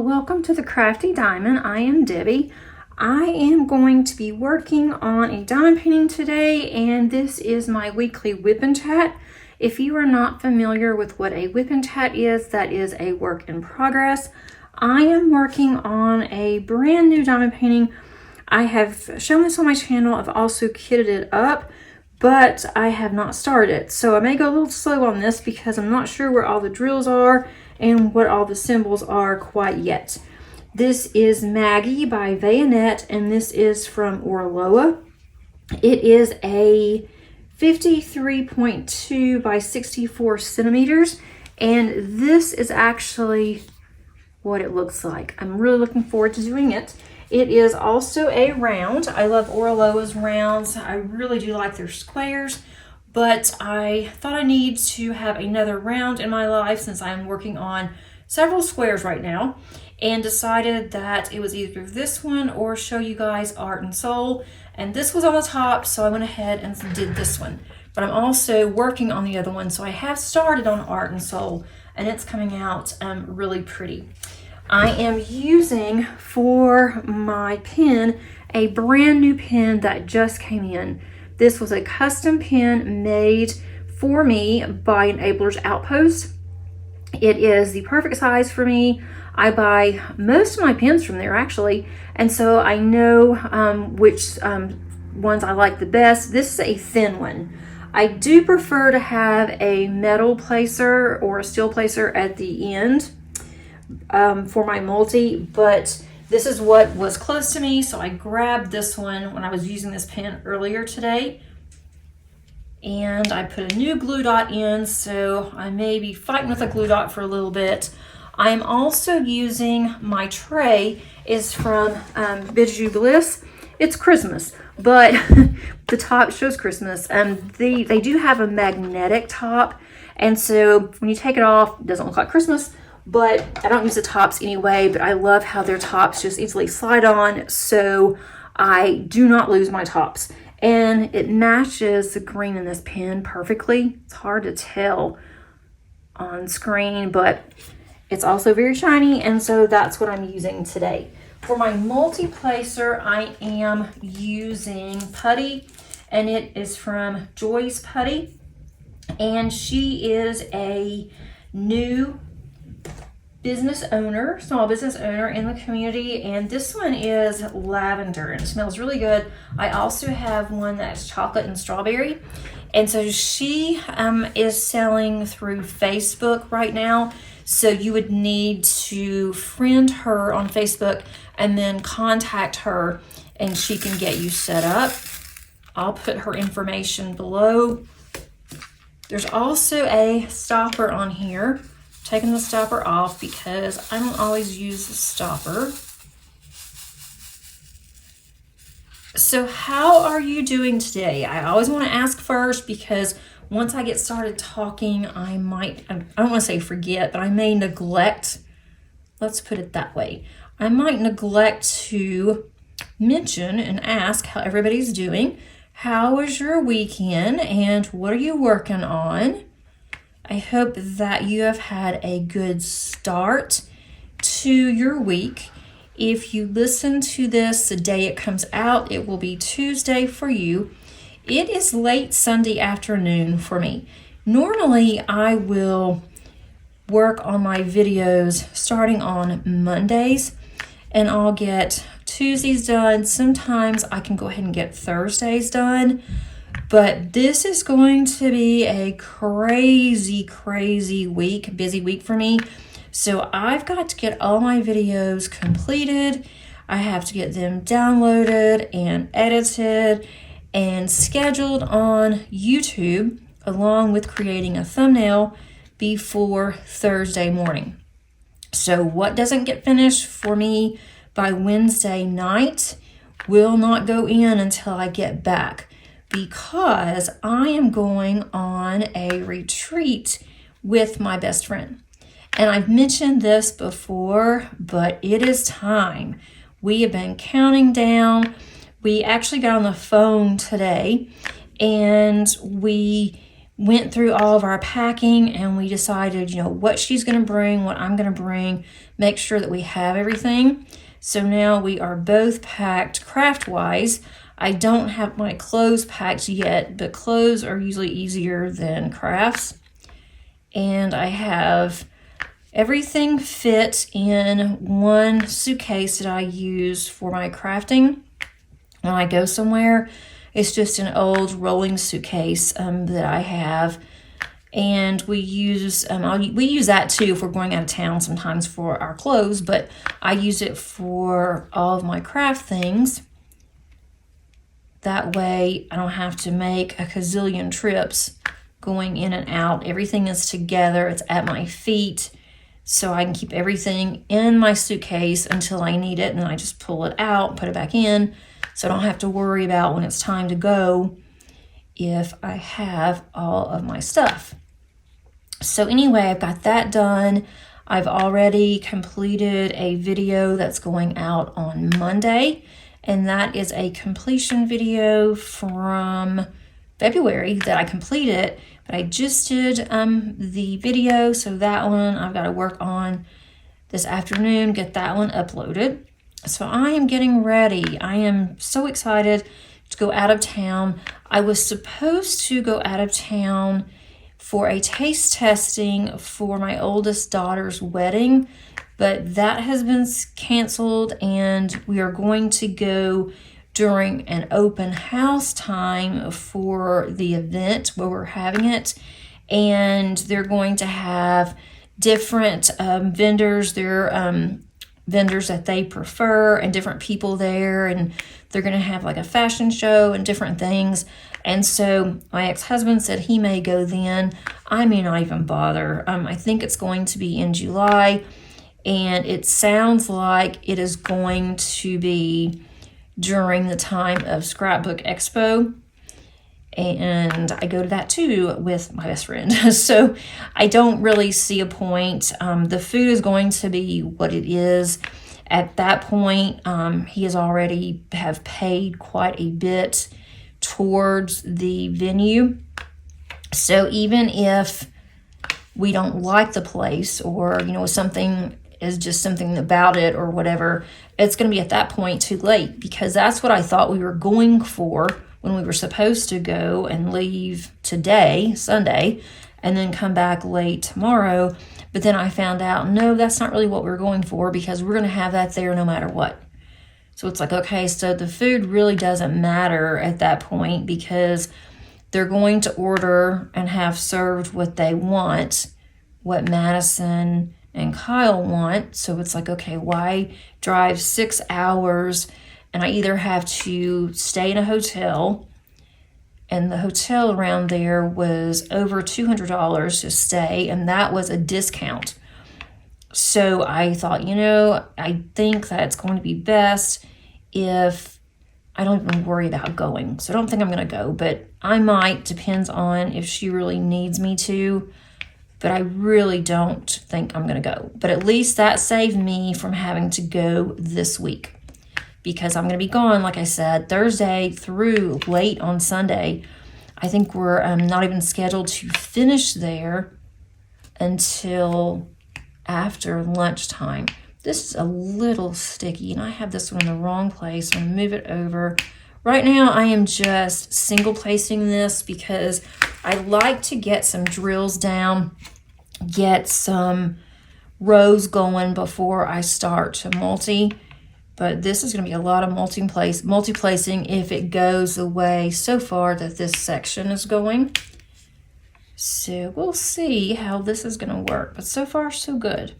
welcome to the Crafty Diamond. I am Debbie. I am going to be working on a diamond painting today, and this is my weekly WIP and chat. If you are not familiar with what a WIP and chat is, that is a work in progress. I am working on a brand new diamond painting. I have shown this on my channel. I've also kitted it up, but I have not started it. So I may go a little slow on this because I'm not sure where all the drills are and what all the symbols are quite yet. This is Maggie by Bayonet, and this is from Oraloa. It is a 53.2 by 64 centimeters, and this is actually what it looks like. I'm really looking forward to doing it. It is also a round. I love Oraloa's rounds. I really do like their squares, but I thought I need to have another round in my life since I'm working on several squares right now, and decided that it was either this one or show you guys Art and Soul. And this was on the top, so I went ahead and did this one. But I'm also working on the other one, so I have started on Art and Soul, and it's coming out really pretty. I am using for my pen a brand new pen that just came in. This was a custom pen made for me by Enabler's Outpost. It is the perfect size for me. I buy most of my pens from there actually, and so I know which ones I like the best. This is a thin one. I do prefer to have a metal placer or a steel placer at the end for my multi, but this is what was close to me, so I grabbed this one when I was using this pen earlier today. And I put a new glue dot in, so I may be fighting with a glue dot for a little bit. I'm also using my tray is from Bijou Bliss. It's Christmas, but the top shows Christmas. They do have a magnetic top, and so when you take it off, it doesn't look like Christmas. But I don't use the tops anyway, but I love how their tops just easily slide on, so I do not lose my tops. And it matches the green in this pen perfectly. It's hard to tell on screen, but it's also very shiny, and so that's what I'm using today. For my multi-placer, I am using putty, and it is from Joy's Putty, and she is a new small business owner in the community, and this one is lavender and it smells really good. I also have one that's chocolate and strawberry, and so she is selling through Facebook right now, so you would need to friend her on Facebook and then contact her and she can get you set up. I'll put her information below. There's also a stopper on here. Taking the stopper off because I don't always use the stopper. So how are you doing today? I always want to ask first because once I get started talking, I don't want to say forget, but I may neglect, let's put it that way. I might neglect to mention and ask how everybody's doing. How was your weekend and what are you working on? I hope that you have had a good start to your week. If you listen to this the day it comes out, it will be Tuesday for you. It is late Sunday afternoon for me. Normally, I will work on my videos starting on Mondays, and I'll get Tuesdays done. Sometimes I can go ahead and get Thursdays done. But this is going to be a crazy week, busy week for me. So I've got to get all my videos completed. I have to get them downloaded and edited and scheduled on YouTube, along with creating a thumbnail before Thursday morning. So what doesn't get finished for me by Wednesday night will not go in until I get back, because I am going on a retreat with my best friend. And I've mentioned this before, but it is time. We have been counting down. We actually got on the phone today and we went through all of our packing and we decided, you know, what she's going to bring, what I'm going to bring, make sure that we have everything. So now we are both packed craft-wise. I don't have my clothes packed yet, but clothes are usually easier than crafts. And I have everything fit in one suitcase that I use for my crafting when I go somewhere. It's just an old rolling suitcase that I have, and we use we use that too if we're going out of town sometimes for our clothes, but I use it for all of my craft things. That way I don't have to make a gazillion trips going in and out. Everything is together, it's at my feet, so I can keep everything in my suitcase until I need it, and I just pull it out, put it back in. So I don't have to worry about when it's time to go if I have all of my stuff. So anyway, I've got that done. I've already completed a video that's going out on Monday, and that is a completion video from February that I completed, but I just did the video, so that one I've got to work on this afternoon, get that one uploaded. So I am getting ready. I am so excited to go out of town. I was supposed to go out of town for a taste testing for my oldest daughter's wedding, but that has been canceled, and we are going to go during an open house time for the event where we're having it. And they're going to have different vendors. They're vendors that they prefer and different people there, and they're going to have like a fashion show and different things. And so my ex-husband said he may go then. I may not even bother. I think it's going to be in July, and it sounds like it is going to be during the time of Scrapbook Expo, and I go to that too with my best friend. So I don't really see a point. The food is going to be what it is. At that point, he has already have paid quite a bit towards the venue. So even if we don't like the place, or, you know, something is just something about it or whatever, it's going to be at that point too late, because that's what I thought we were going for when we were supposed to go and leave today, Sunday, and then come back late tomorrow. But then I found out, no, that's not really what we're going for, because we're going to have that there no matter what. So it's like, okay, so the food really doesn't matter at that point, because they're going to order and have served what they want, what Madison and Kyle want. So it's like, okay, why drive 6 hours? And I either have to stay in a hotel, and the hotel around there was over $200 to stay, and that was a discount. So I thought, you know, I think that it's going to be best if I don't even worry about going. So I don't think I'm going to go, but I might, depends on if she really needs me to. But I really don't think I'm going to go. But at least that saved me from having to go this week, because I'm going to be gone, like I said, Thursday through late on Sunday. I think we're not even scheduled to finish there until after lunchtime. This is a little sticky, and I have this one in the wrong place. I'm going to move it over. Right now, I am just single placing this because I like to get some drills down, get some rows going before I start to multi. But this is going to be a lot of multi-placing if it goes the way so far that this section is going. So we'll see how this is going to work. But so far, so good.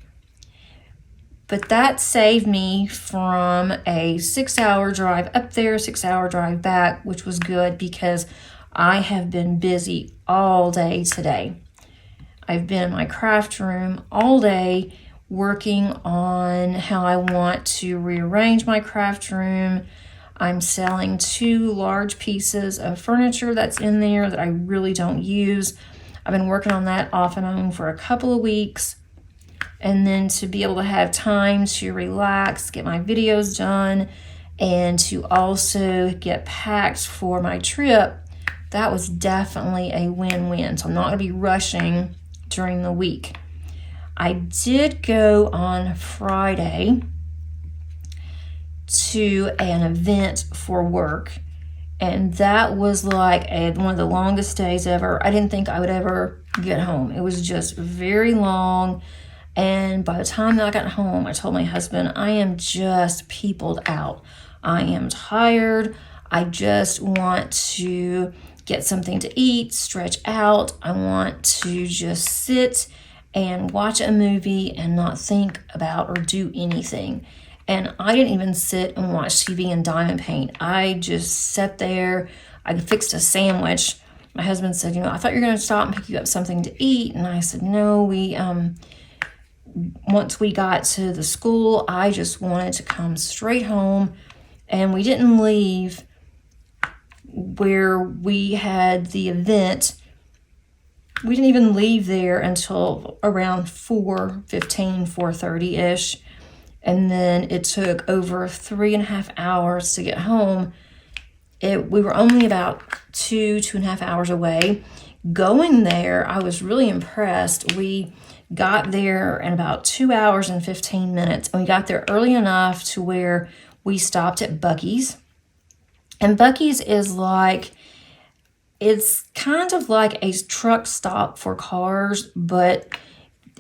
But that saved me from a 6-hour drive up there, 6-hour drive back, which was good because I have been busy all day today. I've been in my craft room all day working on how I want to rearrange my craft room. I'm selling 2 large pieces of furniture that's in there that I really don't use. I've been working on that off and on for a couple of weeks. And then to be able to have time to relax, get my videos done, and to also get packed for my trip, that was definitely a win-win. So I'm not going to be rushing during the week. I did go on Friday to an event for work, and that was like one of the longest days ever. I didn't think I would ever get home. It was just very long, and by the time that I got home, I told my husband, I am just peopled out. I am tired. I just want to get something to eat, stretch out. I want to just sit and watch a movie and not think about or do anything. And I didn't even sit and watch TV and diamond paint. I just sat there. I fixed a sandwich. My husband said, I thought you were going to stop and pick you up something to eat. And I said, no, once we got to the school, I just wanted to come straight home. And we didn't leave where we had the event. We didn't even leave there until around 4:15, 4:30-ish. And then it took over 3.5 hours to get home. We were only about 2.5 hours away. Going there, I was really impressed. We got there in about 2 hours and 15 minutes. And we got there early enough to where we stopped at Buc-ee's. And Buc-ee's is it's kind of like a truck stop for cars, but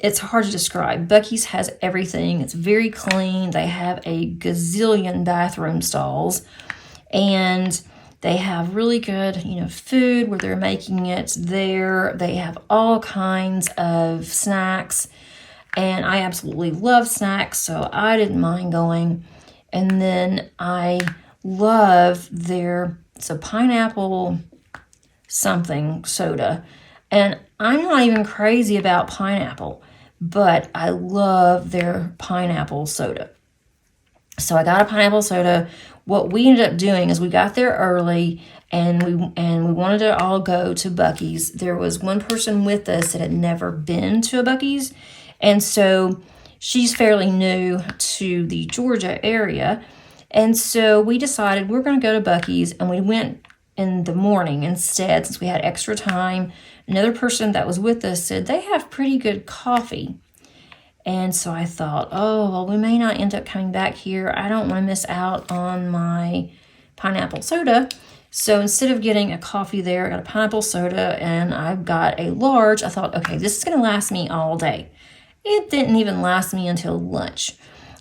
it's hard to describe. Buc-ee's has everything. It's very clean. They have a gazillion bathroom stalls, and they have really good, food where they're making it there. They have all kinds of snacks, and I absolutely love snacks, so I didn't mind going. And then I love it's a pineapple something soda. And I'm not even crazy about pineapple, but I love their pineapple soda. So I got a pineapple soda. What we ended up doing is we got there early, and we wanted to all go to Buc-ee's. There was one person with us that had never been to a Buc-ee's, and so she's fairly new to the Georgia area. And so we decided we're going to go to Buc-ee's, and we went in the morning instead since we had extra time. Another person that was with us said they have pretty good coffee. And so I thought, we may not end up coming back here. I don't want to miss out on my pineapple soda. So instead of getting a coffee there, I got a pineapple soda, and I've got a large. I thought, okay, this is going to last me all day. It didn't even last me until lunch.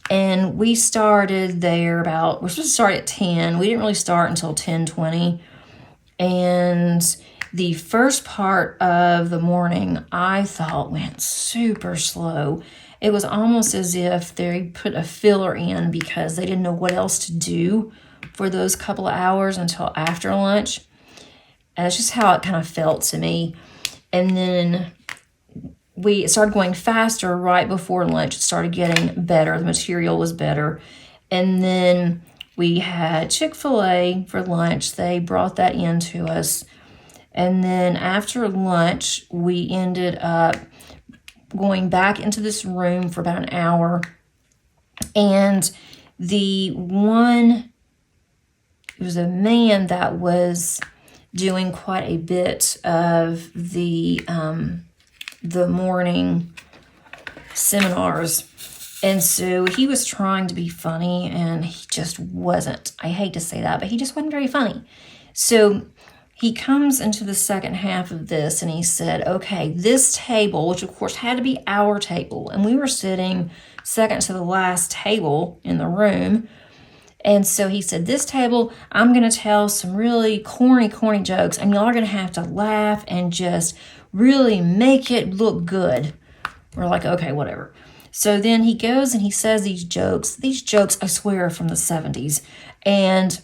And we started there we're supposed to start at 10. We didn't really start until 10:20. And the first part of the morning, I thought, went super slow. It was almost as if they put a filler in because they didn't know what else to do for those couple of hours until after lunch. And that's just how it kind of felt to me. And then we started going faster right before lunch. It started getting better. The material was better. And then we had Chick-fil-A for lunch. They brought that in to us. And then after lunch, we ended up going back into this room for about an hour. And it was a man that was doing quite a bit of the morning seminars. And so he was trying to be funny, and he just wasn't. I hate to say that, but he just wasn't very funny. So he comes into the second half of this, and he said, okay, this table, which of course had to be our table, and we were sitting second to the last table in the room. And so he said, this table, I'm going to tell some really corny jokes, and y'all are going to have to laugh and just really make it look good. We're like, okay, whatever. So then he goes and he says these jokes. These jokes, I swear, are from the 70s. And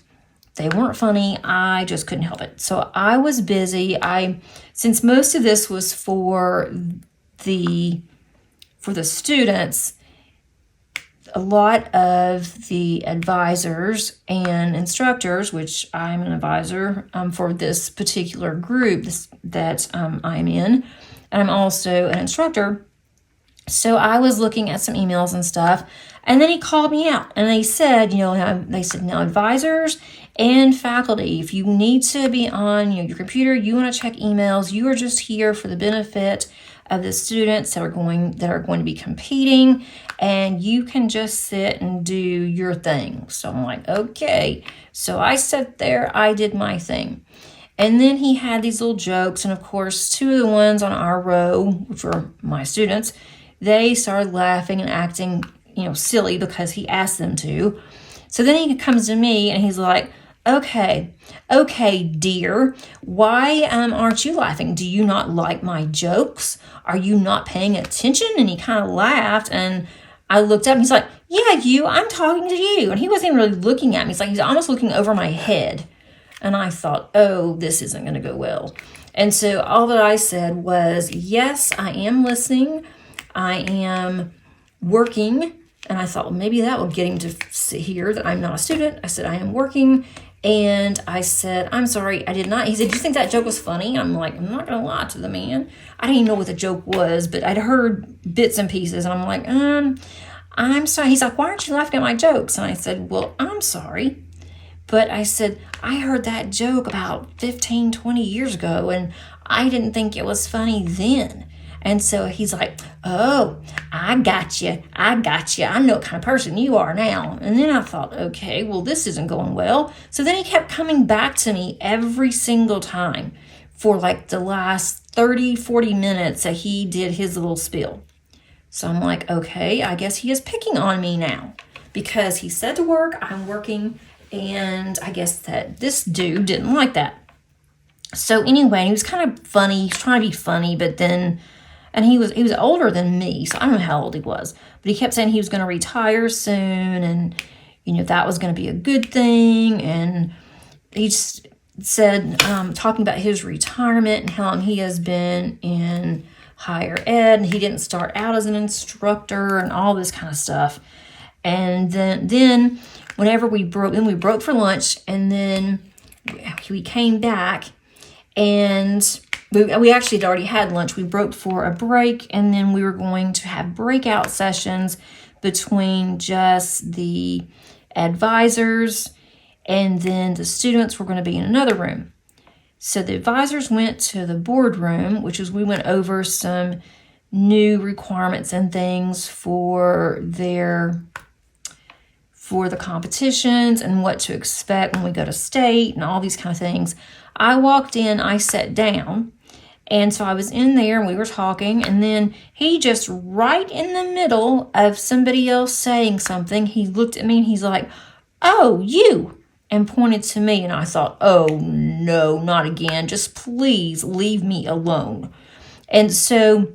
they weren't funny. I just couldn't help it. So I was busy. Since most of this was for the students, a lot of the advisors and instructors, which I'm an advisor for this particular group that I'm in, and I'm also an instructor, So I was looking at some emails and stuff, and then he called me out, and they said, now advisors and faculty, if you need to be on your computer, you want to check emails, you are just here for the benefit of the students that are going to be competing, and you can just sit and do your thing. So I'm like, okay. So I sat there, I did my thing. And then he had these little jokes, and of course, two of the ones on our row, which were my students, they started laughing and acting, silly because he asked them to. So then he comes to me and he's like, okay, dear, why aren't you laughing? Do you not like my jokes? Are you not paying attention? And he kind of laughed, and I looked up and he's like, yeah, I'm talking to you. And he wasn't even really looking at me. It's like he's almost looking over my head. And I thought, oh, this isn't going to go well. And so all that I said was, yes, I am listening. I am working. And I thought, well, maybe that will get him to hear that I'm not a student. I said, I am working. And I said, I'm sorry, I did not. He said, do you think that joke was funny? I'm like, I'm not going to lie to the man. I didn't even know what the joke was, but I'd heard bits and pieces. And I'm like, I'm sorry. He's like, why aren't you laughing at my jokes? And I said, well, I'm sorry. But I said, I heard that joke about 15, 20 years ago, and I didn't think it was funny then. And so he's like, oh, I got you. I know what kind of person you are now. And then I thought, okay, well, this isn't going well. So then he kept coming back to me every single time for like the last 30, 40 minutes that he did his little spiel. So I'm like, okay, I guess he is picking on me now because he said to work, I'm working. And I guess that this dude didn't like that. So anyway, he was kind of funny. He was trying to be funny, but then, and he was older than me, so I don't know how old he was. But he kept saying he was going to retire soon, and that was going to be a good thing. And he just said, talking about his retirement and how long he has been in higher ed, and he didn't start out as an instructor and all this kind of stuff. And then whenever we broke for lunch, and then we came back, and we actually had already had lunch. We broke for a break, and then we were going to have breakout sessions between just the advisors, and then the students were going to be in another room. So the advisors went to the boardroom, which is we went over some new requirements and things for the competitions and what to expect when we go to state and all these kind of things. I walked in, I sat down, and so I was in there and we were talking, and then he just right in the middle of somebody else saying something, he looked at me and he's like, oh, you, and pointed to me, and I thought, oh no, not again, just please leave me alone. And so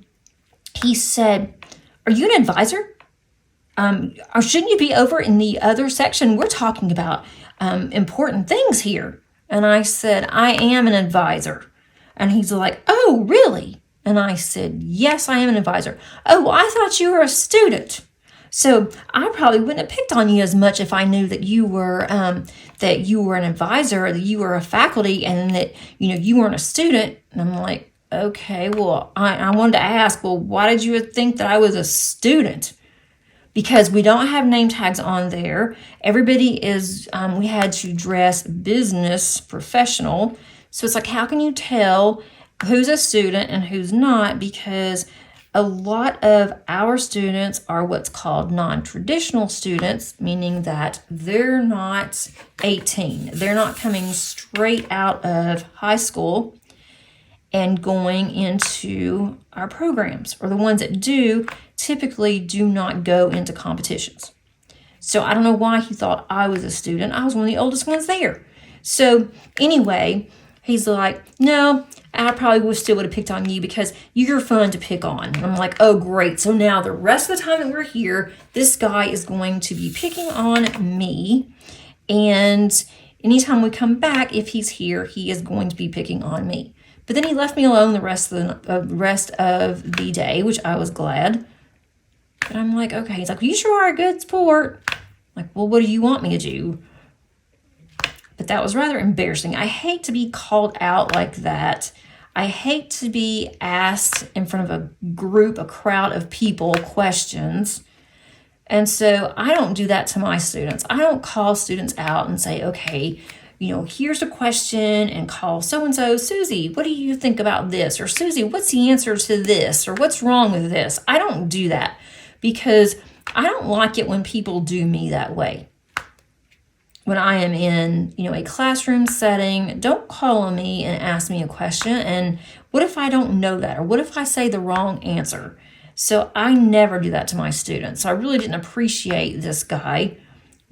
he said, are you an advisor? Or shouldn't you be over in the other section? We're talking about important things here. And I said, I am an advisor. And he's like, oh, really? And I said, yes, I am an advisor. Oh, well, I thought you were a student. So I probably wouldn't have picked on you as much if I knew that you were an advisor, or that you were a faculty, and that you weren't a student. And I'm like, okay, well, I wanted to ask, well, why did you think that I was a student? Because we don't have name tags on there. Everybody is, we had to dress business professional. So it's like, how can you tell who's a student and who's not? Because a lot of our students are what's called non-traditional students, meaning that they're not 18. They're not coming straight out of high school and going into our programs, or the ones that do typically do not go into competitions. So I don't know why he thought I was a student. I was one of the oldest ones there. So anyway, he's like, no, I probably still would have picked on you because you're fun to pick on. And I'm like, oh, great. So now the rest of the time that we're here, this guy is going to be picking on me. And anytime we come back, if he's here, he is going to be picking on me. But then he left me alone the rest of the day, which I was glad. But I'm like, okay. He's like, well, you sure are a good sport. I'm like, well, what do you want me to do? But that was rather embarrassing. I hate to be called out like that. I hate to be asked in front of a crowd of people questions. And so I don't do that to my students. I don't call students out and say, okay, here's a question, and call so-and-so, Susie, what do you think about this? Or Susie, what's the answer to this? Or what's wrong with this? I don't do that because I don't like it when people do me that way. When I am in, a classroom setting, don't call on me and ask me a question. And what if I don't know that? Or what if I say the wrong answer? So I never do that to my students. So I really didn't appreciate this guy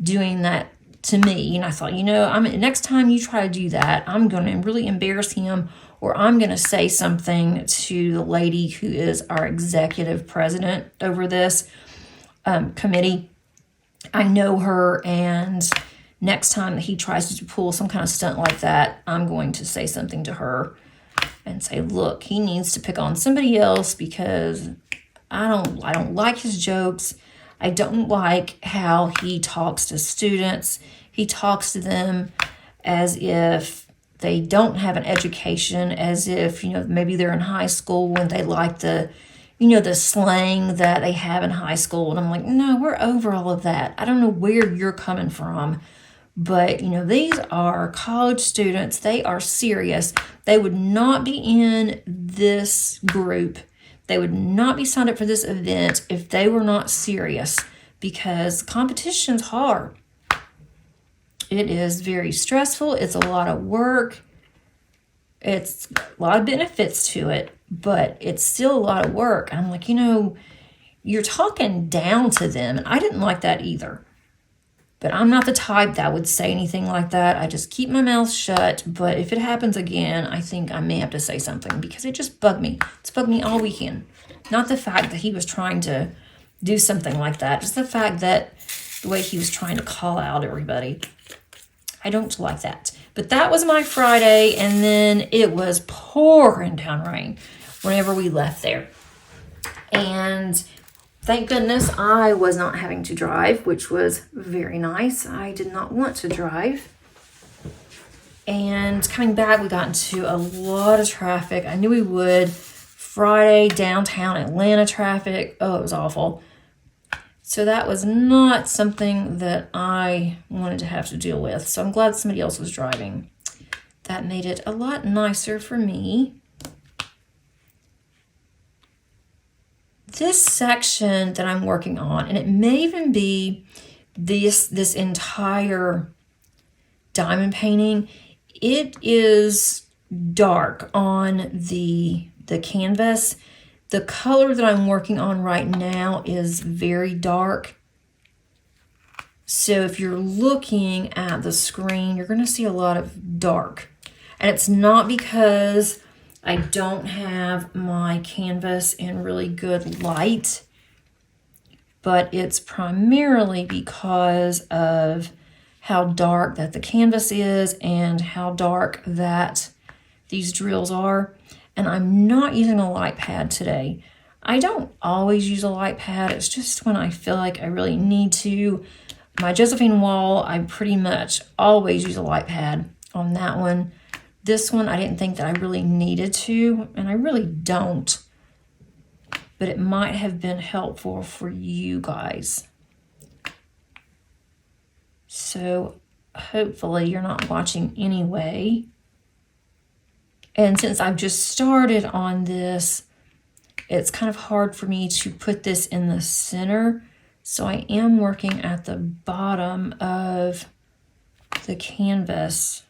doing that to me. And I thought, next time you try to do that, I'm going to really embarrass him, or I'm going to say something to the lady who is our executive president over this committee. I know her, and next time that he tries to pull some kind of stunt like that, I'm going to say something to her and say, look, he needs to pick on somebody else because I don't like his jokes. I don't like how he talks to students. He talks to them as if they don't have an education, as if, maybe they're in high school and they like the slang that they have in high school. And I'm like, no, we're over all of that. I don't know where you're coming from, but, these are college students. They are serious. They would not be in this group. They would not be signed up for this event if they were not serious, because competition's hard. It is very stressful. It's a lot of work. It's a lot of benefits to it, but it's still a lot of work. I'm like, you're talking down to them. And I didn't like that either. But I'm not the type that would say anything like that. I just keep my mouth shut. But if it happens again, I think I may have to say something, because it just bugged me. It's bugged me all weekend. Not the fact that he was trying to do something like that. Just the fact that the way he was trying to call out everybody. I don't like that. But that was my Friday. And then it was pouring down rain whenever we left there. And thank goodness I was not having to drive, which was very nice. I did not want to drive. And coming back, we got into a lot of traffic. I knew we would. Friday, downtown Atlanta traffic. Oh, it was awful. So that was not something that I wanted to have to deal with. So I'm glad somebody else was driving. That made it a lot nicer for me. This section that I'm working on, and it may even be this entire diamond painting, it is dark on the canvas. The color that I'm working on right now is very dark. So if you're looking at the screen, you're going to see a lot of dark. And it's not because I don't have my canvas in really good light, but it's primarily because of how dark that the canvas is and how dark that these drills are. And I'm not using a light pad today. I don't always use a light pad. It's just when I feel like I really need to. My Josephine wall, I pretty much always use a light pad on that one. This one, I didn't think that I really needed to, and I really don't. But it might have been helpful for you guys. So hopefully you're not watching anyway. And since I've just started on this, it's kind of hard for me to put this in the center. So I am working at the bottom of the canvas.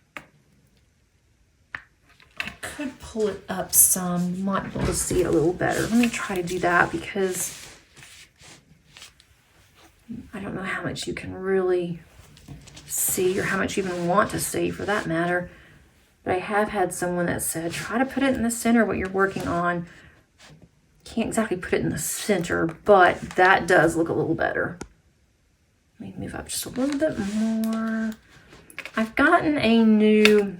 I could pull it up some. You might be able to see it a little better. Let me try to do that, because I don't know how much you can really see, or how much you even want to see for that matter. But I have had someone that said, try to put it in the center, what you're working on. Can't exactly put it in the center, but that does look a little better. Let me move up just a little bit more. I've gotten a new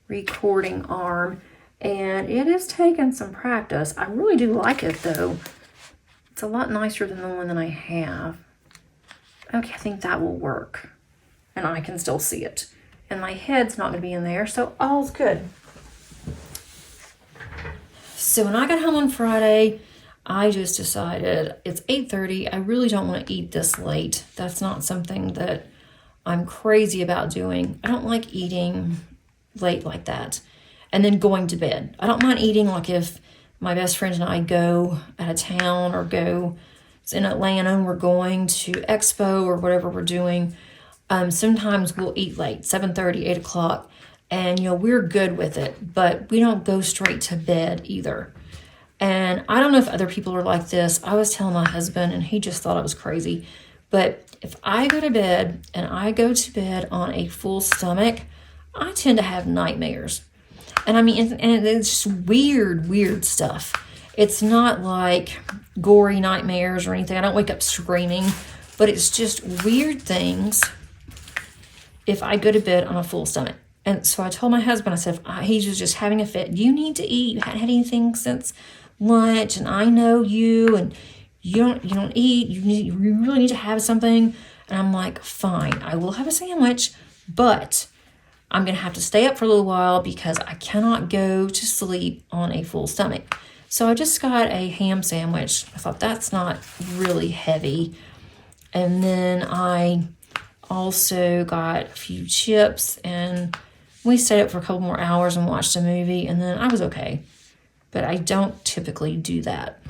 recording arm, and it has taken some practice. I really do like it, though. It's a lot nicer than the one that I have. Okay, I think that will work. And I can still see it. And my head's not going to be in there, so all's good. So when I got home on Friday, I just decided it's 8:30. I really don't want to eat this late. That's not something that I'm crazy about doing. I don't like eating late like that. And then going to bed. I don't mind eating like if my best friend and I go out of town or go in Atlanta and we're going to Expo or whatever we're doing. Sometimes we'll eat late, 7:30, 8 o'clock. And, we're good with it, but we don't go straight to bed either. And I don't know if other people are like this. I was telling my husband, and he just thought I was crazy. But if I go to bed and I go to bed on a full stomach, I tend to have nightmares. And I mean, and it's just weird stuff. It's not like gory nightmares or anything. I don't wake up screaming, but it's just weird things if I go to bed on a full stomach. And so I told my husband, I said, he was just having a fit. You need to eat. You hadn't had anything since lunch, and I know you, and you don't eat. You really need to have something. And I'm like, fine, I will have a sandwich, but I'm going to have to stay up for a little while because I cannot go to sleep on a full stomach. So I just got a ham sandwich. I thought that's not really heavy. And then I also got a few chips, and we stayed up for a couple more hours and watched a movie, and then I was okay. But I don't typically do that.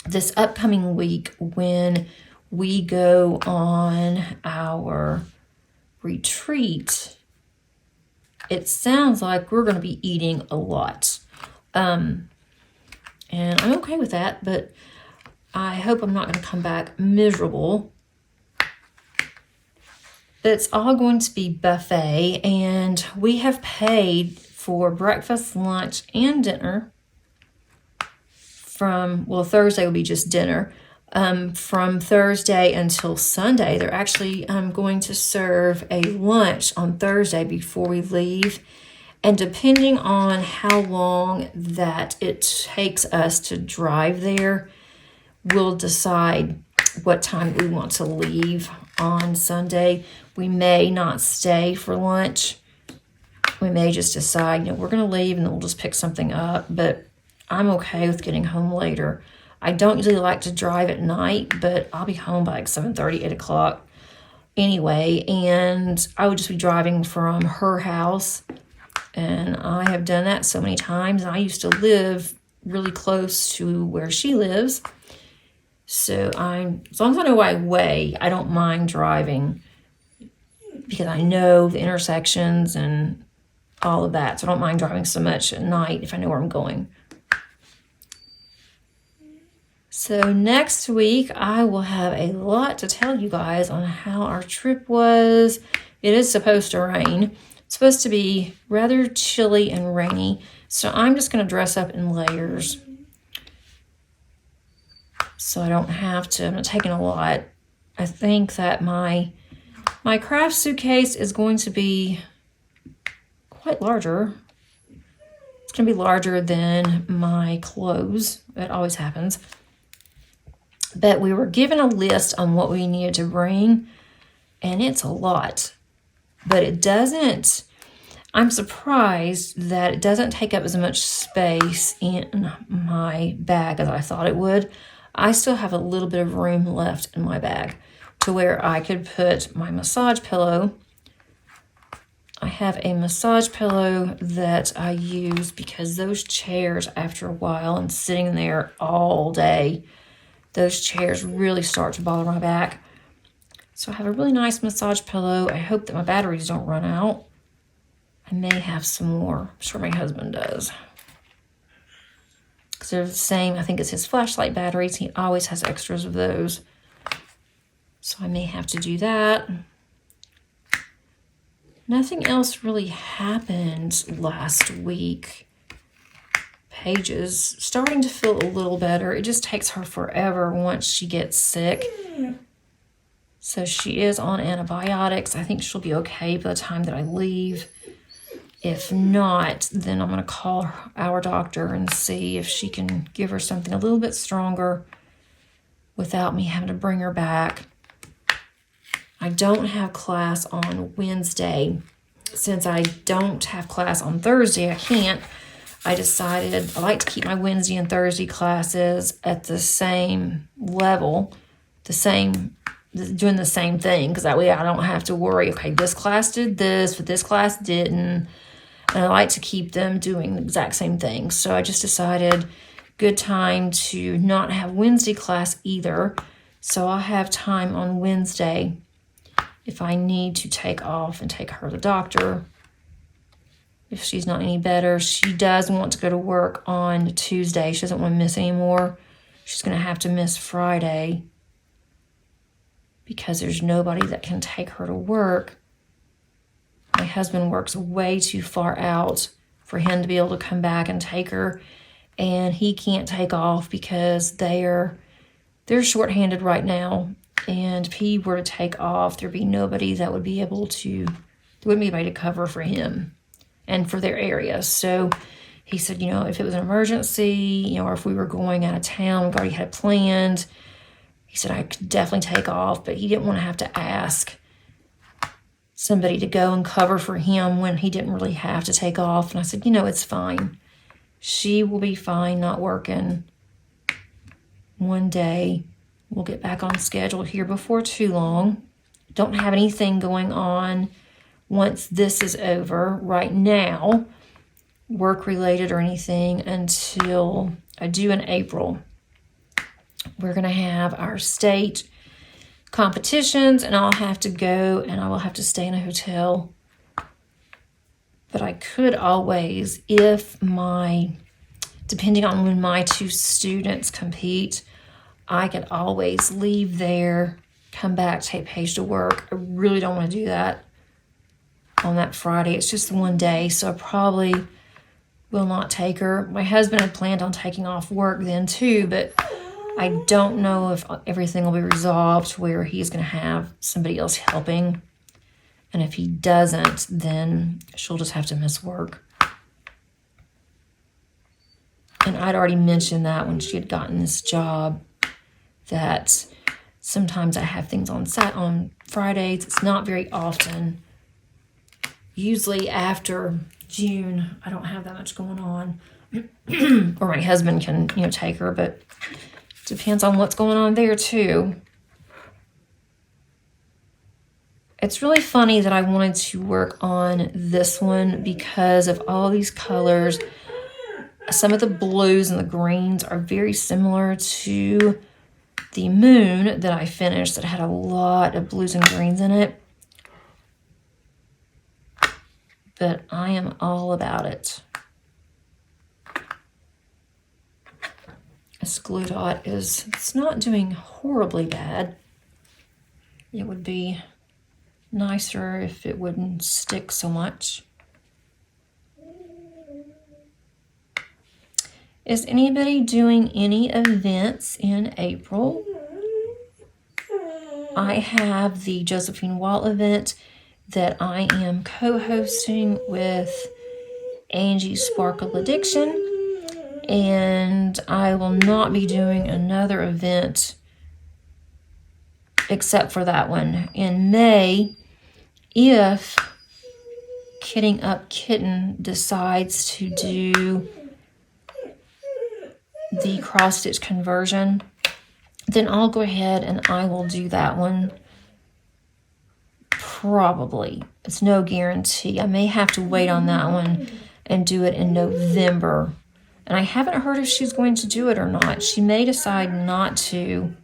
This upcoming week, when we go on our retreat, it sounds like we're going to be eating a lot. And I'm okay with that, but I hope I'm not going to come back miserable. It's all going to be buffet, and we have paid for breakfast, lunch, and dinner Thursday will be just dinner. From Thursday until Sunday, they're actually going to serve a lunch on Thursday before we leave. And depending on how long that it takes us to drive there, we'll decide what time we want to leave on Sunday. We may not stay for lunch. We may just decide, we're going to leave and then we'll just pick something up. But I'm okay with getting home later. I don't usually like to drive at night, but I'll be home by like 7:30, 8 o'clock anyway. And I would just be driving from her house. And I have done that so many times. I used to live really close to where she lives. So as long as I know my way, I don't mind driving because I know the intersections and all of that. So I don't mind driving so much at night if I know where I'm going. So next week, I will have a lot to tell you guys on how our trip was. It is supposed to rain. It's supposed to be rather chilly and rainy. So I'm just going to dress up in layers. So I don't have to. I'm not taking a lot. I think that my craft suitcase is going to be quite larger. It's going to be larger than my clothes. It always happens. But we were given a list on what we needed to bring, and it's a lot. But it doesn't, I'm surprised that it doesn't take up as much space in my bag as I thought it would. I still have a little bit of room left in my bag to where I could put my massage pillow. I have a massage pillow that I use because those chairs, after a while and sitting there all day, those chairs really start to bother my back. So I have a really nice massage pillow. I hope that my batteries don't run out. I may have some more. I'm sure my husband does. Because they're the same. I think it's his flashlight batteries. He always has extras of those. So I may have to do that. Nothing else really happened last week. Paige is starting to feel a little better. It just takes her forever once she gets sick. So she is on antibiotics. I think she'll be okay by the time that I leave. If not, then I'm going to call our doctor and see if she can give her something a little bit stronger without me having to bring her back. I don't have class on Wednesday. Since I don't have class on Thursday, I can't. I decided I like to keep my Wednesday and Thursday classes at the same level, doing the same thing, because that way I don't have to worry, okay, this class did this, but this class didn't. And I like to keep them doing the exact same thing. So I just decided good time to not have Wednesday class either. So I'll have time on Wednesday if I need to take off and take her to the doctor. If she's not any better, she does want to go to work on Tuesday. She doesn't want to miss anymore. She's going to have to miss Friday because there's nobody that can take her to work. My husband works way too far out for him to be able to come back and take her, and he can't take off because they're shorthanded right now. And if he were to take off, there'd be nobody that would be able to, there wouldn't be anybody to cover for him and for their area. So he said, you know, if it was an emergency, you know, or if we were going out of town, we already had it planned, he said I could definitely take off, but he didn't want to have to ask somebody to go and cover for him when he didn't really have to take off. And I said, you know, it's fine. She will be fine not working. One day we'll get back on schedule here before too long. Don't have anything going on once this is over right now, work related or anything, until I do in April. We're going to have our state competitions, and I'll have to go and I will have to stay in a hotel. But I could always, depending on when my two students compete, I could always leave there, come back, take Paige to work. I really don't want to do that on that Friday. It's just one day, so I probably will not take her. My husband had planned on taking off work then too, but I don't know if everything will be resolved where he's going to have somebody else helping. And if he doesn't, then she'll just have to miss work. And I'd already mentioned that when she had gotten this job, that sometimes I have things on Fridays. It's not very often. Usually after June, I don't have that much going on. Or my husband can, you know, take her, but depends on what's going on there too. It's really funny that I wanted to work on this one because of all these colors. Some of the blues and the greens are very similar to the moon that I finished that had a lot of blues and greens in it. But I am all about it. This glue dot it's not doing horribly bad. It would be nicer if it wouldn't stick so much. Is anybody doing any events in April? I have the Josephine Wall event that I am co-hosting with Angie's Sparkle Addiction. And I will not be doing another event except for that one in May, if Kitting Up Kitten decides to do the cross stitch conversion, then I'll go ahead and I will do that one. Probably. It's no guarantee. I may have to wait on that one and do it in November. And I haven't heard if she's going to do it or not. She may decide not to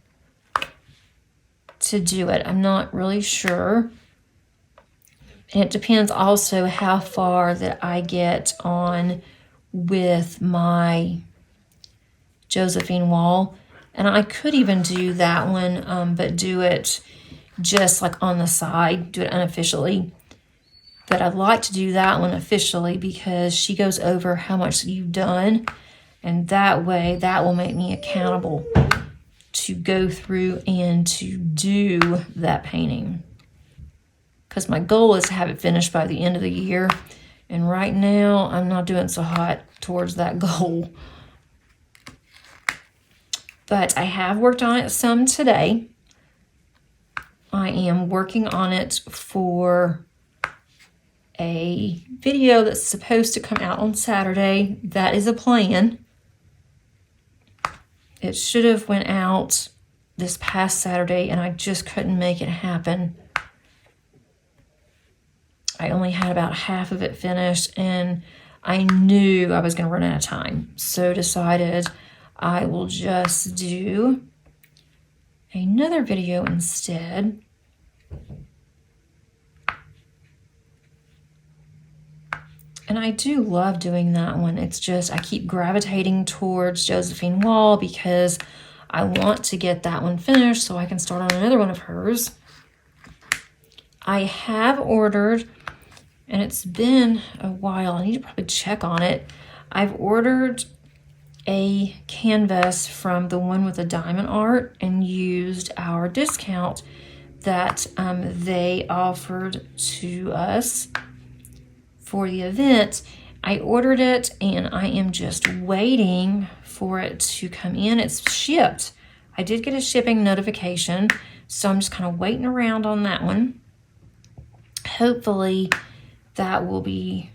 do it. I'm not really sure. And it depends also how far that I get on with my Josephine Wall. And I could even do that one, but do it just like on the side, do it unofficially. But I'd like to do that one officially because she goes over how much you've done. And that way, that will make me accountable to go through and to do that painting. Because my goal is to have it finished by the end of the year. And right now, I'm not doing so hot towards that goal. But I have worked on it some today. I am working on it for a video that's supposed to come out on Saturday. That is a plan. It should have went out this past Saturday, and I just couldn't make it happen. I only had about half of it finished, and I knew I was going to run out of time. So decided I will just do another video instead. And I do love doing that one. It's just, I keep gravitating towards Josephine Wall because I want to get that one finished so I can start on another one of hers. I have ordered, and it's been a while, I need to probably check on it. I've ordered a canvas from the one with the diamond art and used our discount that they offered to us for the event. I ordered it and I am just waiting for it to come in. It's shipped. I did get a shipping notification, so I'm just kind of waiting around on that one. Hopefully that will be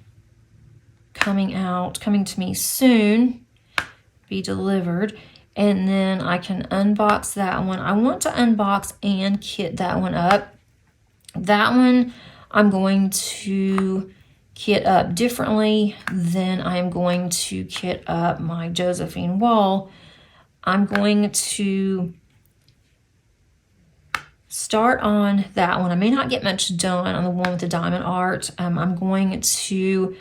coming to me soon, be delivered, and then I can unbox that one. I want to unbox and kit that one up. That one I'm going to kit up differently than I'm going to kit up my Josephine Wall. I'm going to start on that one. I may not get much done on the one with the diamond art. I'm going to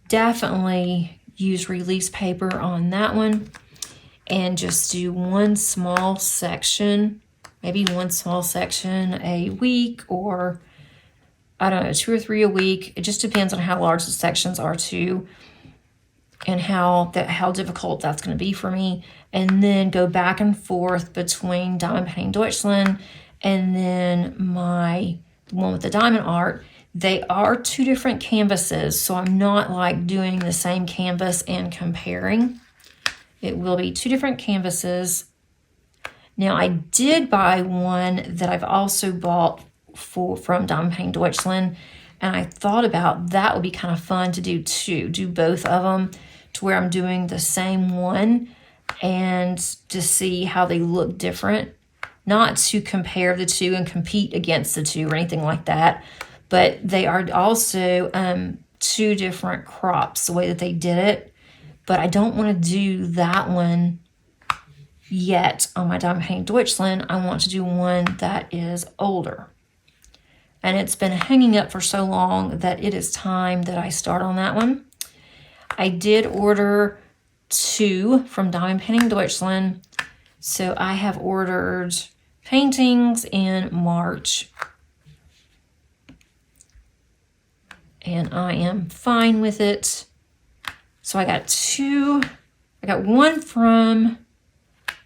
definitely use release paper on that one and just do one small section, maybe one small section a week, or I don't know, 2 or 3 a week. It just depends on how large the sections are too, and how difficult that's going to be for me. And then go back and forth between Diamond Painting Deutschland and then the one with the diamond art. They are 2 different canvases, so I'm not like doing the same canvas and comparing. It will be 2 different canvases. Now I did buy one that I've also bought from Diamond Painting Deutschland, and I thought about that would be kind of fun to do both of them, to where I'm doing the same one and to see how they look different. Not to compare the 2 and compete against the 2 or anything like that, but they are also 2 different crops, the way that they did it. But I don't want to do that one yet on my Diamond Painting Deutschland. I want to do one that is older. And it's been hanging up for so long that it is time that I start on that one. I did order 2 from Diamond Painting Deutschland. So I have ordered paintings in March. And I am fine with it. So I got 2. I got 1 from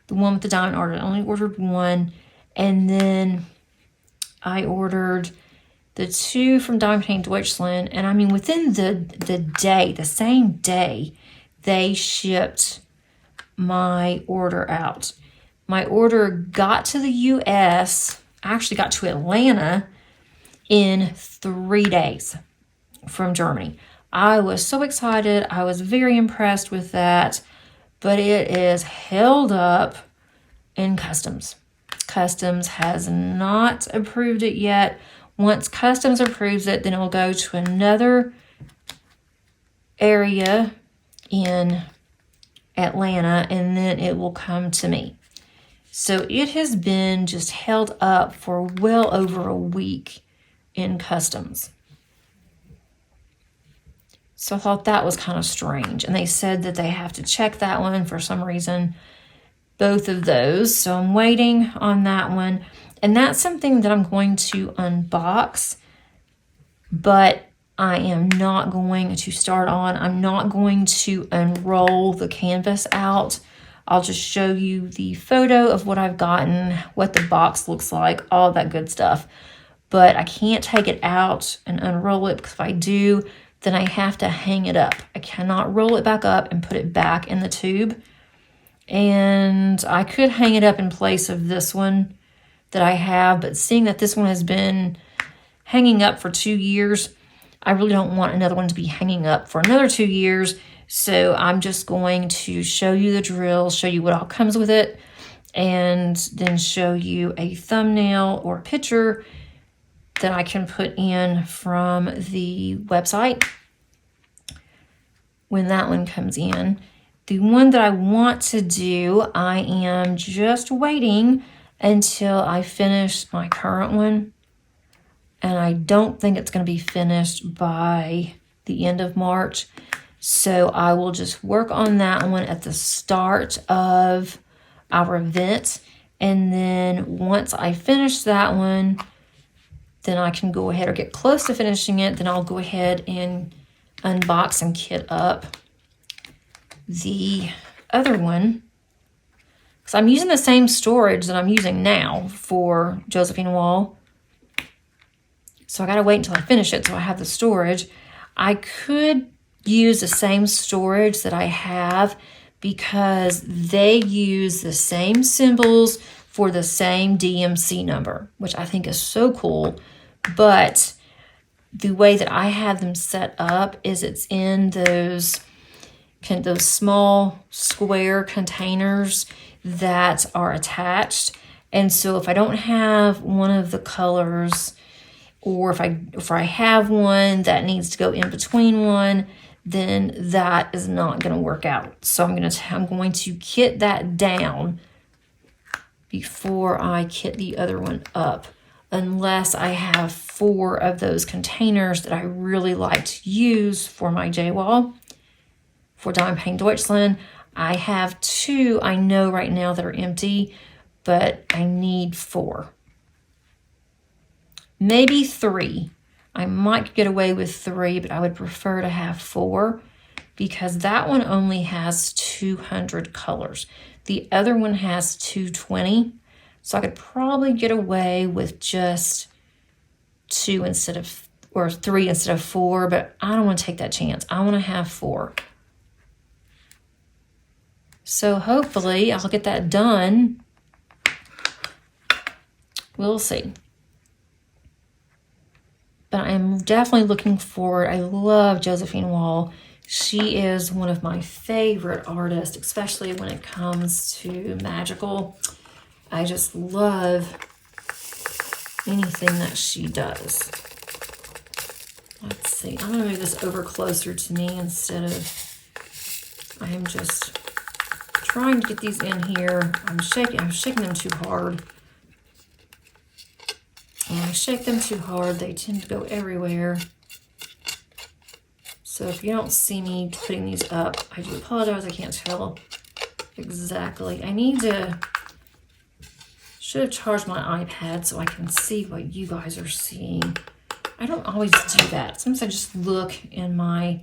the one with the diamond art. I only ordered 1. And then I ordered the 2 from Diamond Painting Deutschland, and I mean within the same day, they shipped my order out. My order got to the U.S., actually got to Atlanta in 3 days from Germany. I was so excited. I was very impressed with that, but it is held up in customs. Customs has not approved it yet. Once Customs approves it, then it will go to another area in Atlanta, and then it will come to me. So it has been just held up for well over a week in Customs. So I thought that was kind of strange. And they said that they have to check that one for some reason, both of those. So I'm waiting on that one. And that's something that I'm going to unbox, but I am not going to start on. I'm not going to unroll the canvas out. I'll just show you the photo of what I've gotten, what the box looks like, all that good stuff. But I can't take it out and unroll it, because if I do, then I have to hang it up. I cannot roll it back up and put it back in the tube. And I could hang it up in place of this one that I have, but seeing that this one has been hanging up for 2 years, I really don't want another one to be hanging up for another 2 years. So I'm just going to show you the drill, show you what all comes with it, and then show you a thumbnail or a picture that I can put in from the website when that one comes in. The one that I want to do, I am just waiting until I finish my current one. And I don't think it's going to be finished by the end of March. So I will just work on that one at the start of our event. And then once I finish that one, then I can go ahead or get close to finishing it. Then I'll go ahead and unbox and kit up the other one. Because I'm using the same storage that I'm using now for Josephine Wall. So I gotta wait until I finish it so I have the storage. I could use the same storage that I have because they use the same symbols for the same DMC number, which I think is so cool. But the way that I have them set up is it's in those small square containers that are attached. And so if I don't have one of the colors, or if I have one that needs to go in between one, then that is not going to work out. So I'm going to kit that down before I kit the other one up, unless I have 4 of those containers that I really like to use for my J-Wall. For Diamond Paint Deutschland, I have 2 I know right now that are empty, but I need 4. Maybe 3. I might get away with 3, but I would prefer to have 4 because that one only has 200 colors. The other one has 220. So I could probably get away with just 3 instead of 4, but I don't want to take that chance. I want to have 4. So hopefully I'll get that done. We'll see. But I'm definitely looking forward. I love Josephine Wall. She is one of my favorite artists, especially when it comes to magical. I just love anything that she does. Let's see. I'm going to move this over closer to me instead of... I am just trying to get these in here. I'm shaking them too hard. When I shake them too hard, they tend to go everywhere. So if you don't see me putting these up, I do apologize. I can't tell exactly. Should have charged my iPad so I can see what you guys are seeing. I don't always do that. Sometimes I just look in my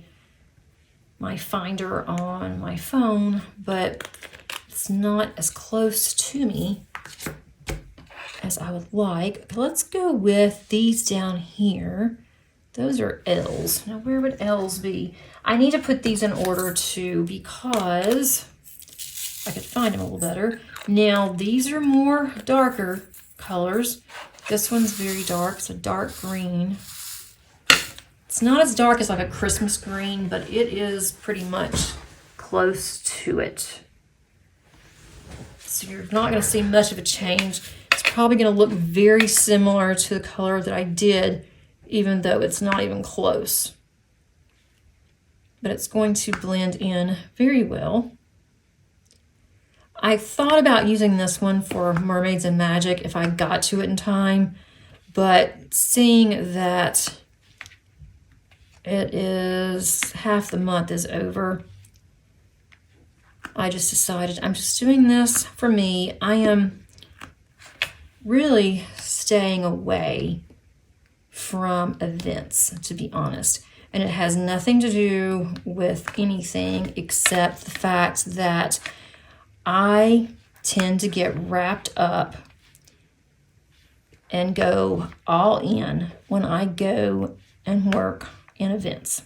finder on my phone, but it's not as close to me as I would like. Let's go with these down here. Those are L's. Now where would L's be? I need to put these in order too because I could find them a little better. Now these are more darker colors. This one's very dark. It's a dark green. It's not as dark as like a Christmas green, but it is pretty much close to it. So you're not going to see much of a change. It's probably going to look very similar to the color that I did, even though it's not even close. But it's going to blend in very well. I thought about using this one for Mermaids and Magic if I got to it in time, but seeing that it is half the month is over, I just decided I'm just doing this for me. I am really staying away from events, to be honest. And it has nothing to do with anything except the fact that I tend to get wrapped up and go all in when I go and work in events.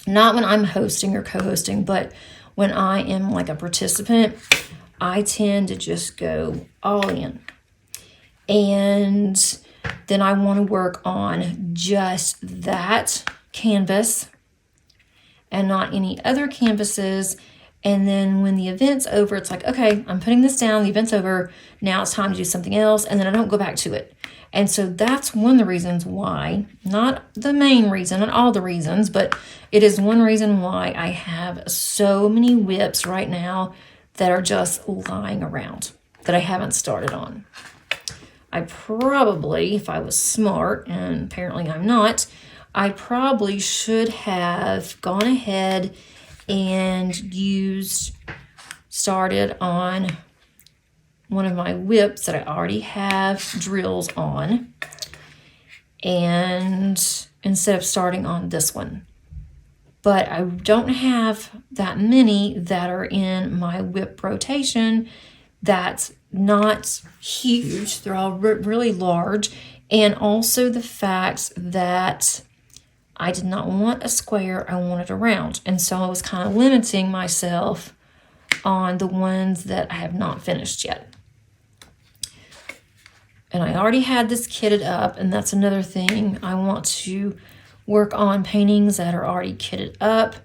Not when I'm hosting or co-hosting, but when I am like a participant, I tend to just go all in. And then I want to work on just that canvas and not any other canvases. And then when the event's over, it's like, okay, I'm putting this down, the event's over, now it's time to do something else, and then I don't go back to it. And so that's one of the reasons why, not the main reason, not all the reasons, but it is one reason why I have so many WIPs right now that are just lying around that I haven't started on. I probably, if I was smart, and apparently I'm not, I probably should have gone ahead and started on one of my WIPs that I already have drills on, and instead of starting on this one. But I don't have that many that are in my WIP rotation. That's not huge. They're all really large. And also the fact that I did not want a square, I wanted a round. And so I was kind of limiting myself on the ones that I have not finished yet. And I already had this kitted up, and that's another thing. I want to work on paintings that are already kitted up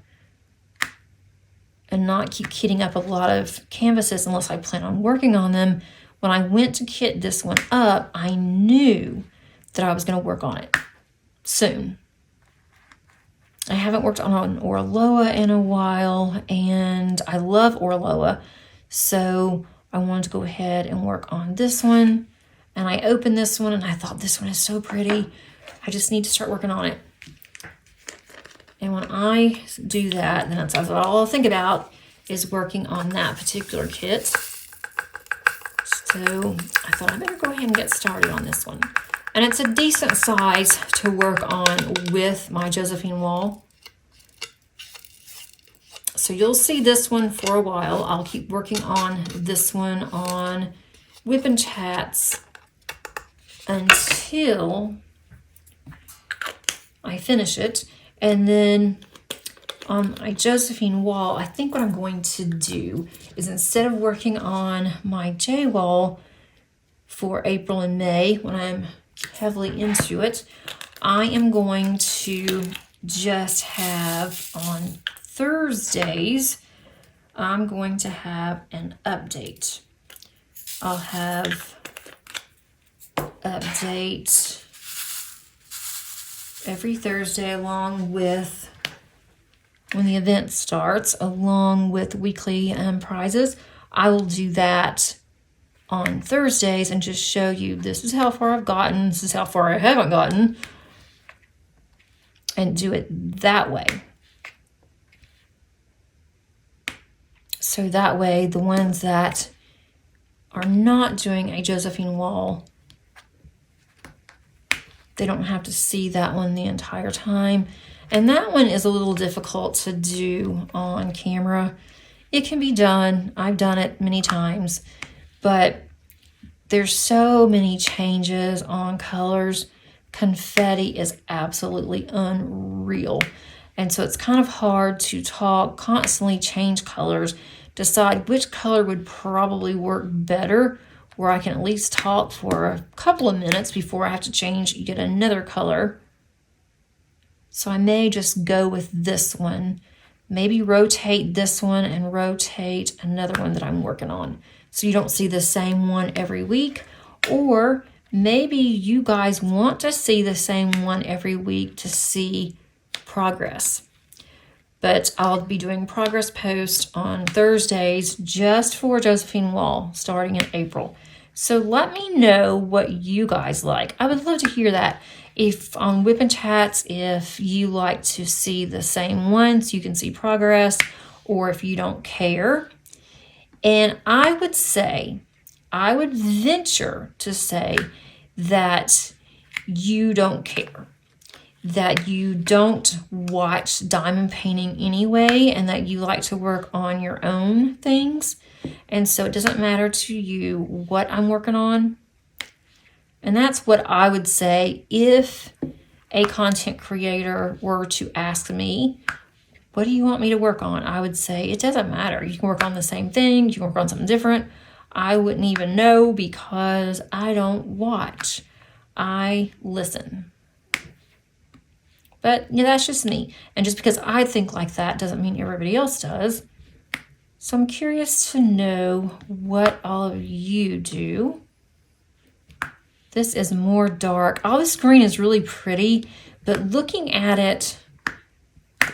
and not keep kitting up a lot of canvases unless I plan on working on them. When I went to kit this one up, I knew that I was going to work on it soon. I haven't worked on an Oraloa in a while, and I love Oraloa, so I wanted to go ahead and work on this one. And I opened this one, and I thought, this one is so pretty. I just need to start working on it. And when I do that, then that's all I'll think about is working on that particular kit. So I thought I better go ahead and get started on this one. And it's a decent size to work on with my Josephine wall. So you'll see this one for a while. I'll keep working on this one on WIP and Chats until I finish it. And then on my Josephine wall, I think what I'm going to do is instead of working on my J wall for April and May, when I'm heavily into it, I am going to just have on Thursdays, I'm going to have an update. I'll have update every Thursday along with when the event starts, along with weekly prizes. I will do that on Thursdays and just show you this is how far I've gotten, this is how far I haven't gotten, and do it that way. So that way the ones that are not doing a Josephine wall, they don't have to see that one the entire time. And that one is a little difficult to do on camera. It can be done. I've done it many times, but there's so many changes on colors. Confetti is absolutely unreal. And so it's kind of hard to constantly change colors, decide which color would probably work better, where I can at least talk for a couple of minutes before I have to change yet another color. So I may just go with this one, maybe rotate this one and rotate another one that I'm working on, so you don't see the same one every week. Or maybe you guys want to see the same one every week to see progress. But I'll be doing progress posts on Thursdays just for Josephine Wall starting in April. So let me know what you guys like. I would love to hear that. If on WIP and Chats, if you like to see the same one so you can see progress, or if you don't care. And I would venture to say that you don't care, that you don't watch diamond painting anyway, and that you like to work on your own things. And so it doesn't matter to you what I'm working on. And that's what I would say if a content creator were to ask me, what do you want me to work on? I would say, it doesn't matter. You can work on the same thing. You can work on something different. I wouldn't even know because I don't watch. I listen. But yeah, that's just me. And just because I think like that doesn't mean everybody else does. So I'm curious to know what all of you do. This is more dark. All this green is really pretty, but looking at it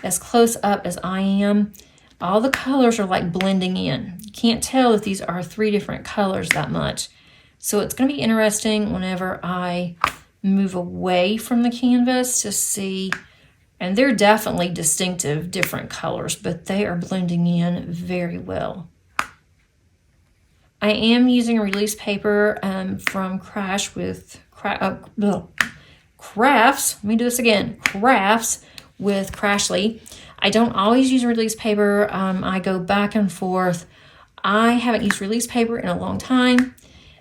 as close up as I am, all the colors are like blending in. You can't tell if these are 3 different colors that much. So it's going to be interesting whenever I move away from the canvas to see, and they're definitely distinctive different colors, but they are blending in very well. I am using release paper from Crafts. Let me do this again. Crafts with Crashly. I don't always use release paper. I go back and forth. I haven't used release paper in a long time,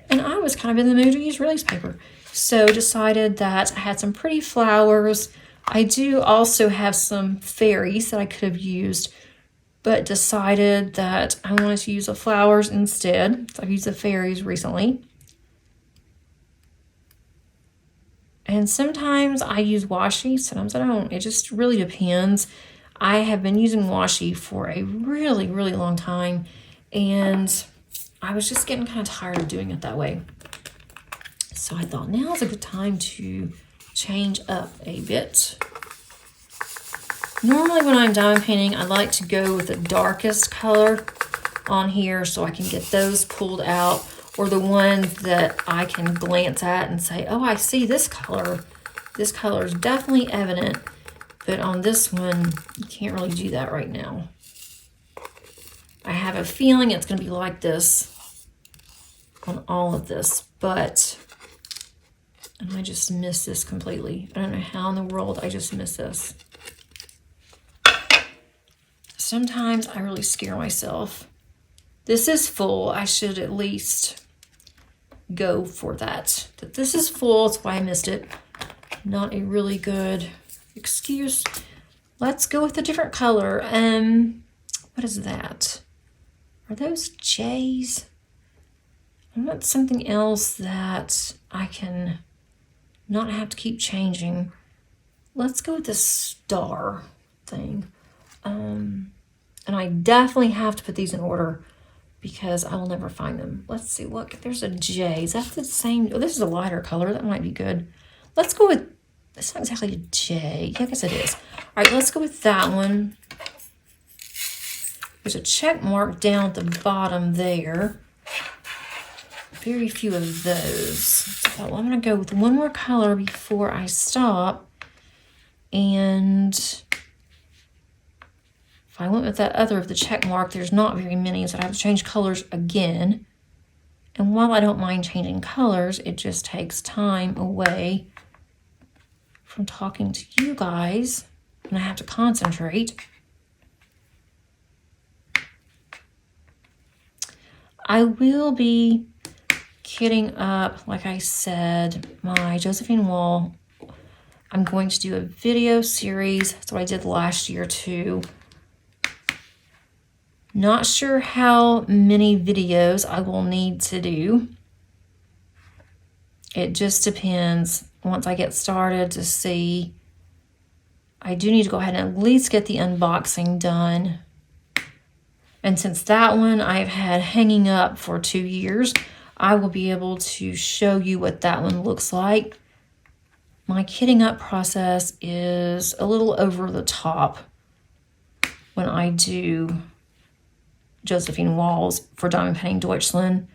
and I was kind of in the mood to use release paper. So decided that I had some pretty flowers. I do also have some fairies that I could have used, but decided that I wanted to use the flowers instead. So I've used the fairies recently. And sometimes I use washi, sometimes I don't. It just really depends. I have been using washi for a really, really long time, and I was just getting kind of tired of doing it that way. So I thought now is a good time to change up a bit. Normally when I'm diamond painting, I like to go with the darkest color on here so I can get those pulled out, or the ones that I can glance at and say, oh, I see this color. This color is definitely evident, but on this one, you can't really do that right now. I have a feeling it's going to be like this on all of this, but and I just miss this completely. I don't know how in the world I just miss this. Sometimes I really scare myself. This is full. I should at least go for that. But this is full, that's why I missed it. Not a really good excuse. Let's go with a different color. What is that? Are those J's? I want something else that I can not have to keep changing. Let's go with this star thing. And I definitely have to put these in order because I will never find them. Let's see, look, there's a J. Is that the same? Oh, this is a lighter color. That might be good. Let's go with, it's not exactly a J. Yeah, I guess it is. All right, let's go with that one. There's a check mark down at the bottom there. Very few of those. So I'm going to go with one more color before I stop. And if I went with that other of the check mark, there's not very many, so I have to change colors again. And while I don't mind changing colors, it just takes time away from talking to you guys, and I have to concentrate. I will be kitting up, like I said, my Josephine wall. I'm going to do a video series. That's what I did last year too. Not sure how many videos I will need to do. It just depends once I get started to see. I do need to go ahead and at least get the unboxing done. And since that one I've had hanging up for 2 years, I will be able to show you what that one looks like. My kitting up process is a little over the top when I do Josephine walls for Diamond Painting Deutschland.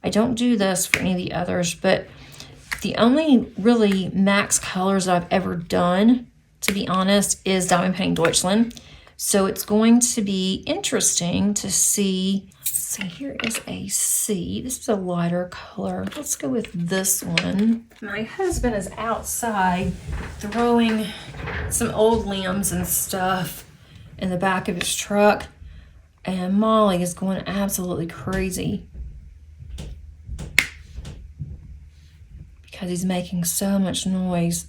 I don't do this for any of the others, but the only really max colors that I've ever done, to be honest, is Diamond Painting Deutschland. So it's going to be interesting to see. So here is a C. This is a lighter color. Let's go with this one. My husband is outside throwing some old limbs and stuff in the back of his truck, and Molly is going absolutely crazy because he's making so much noise.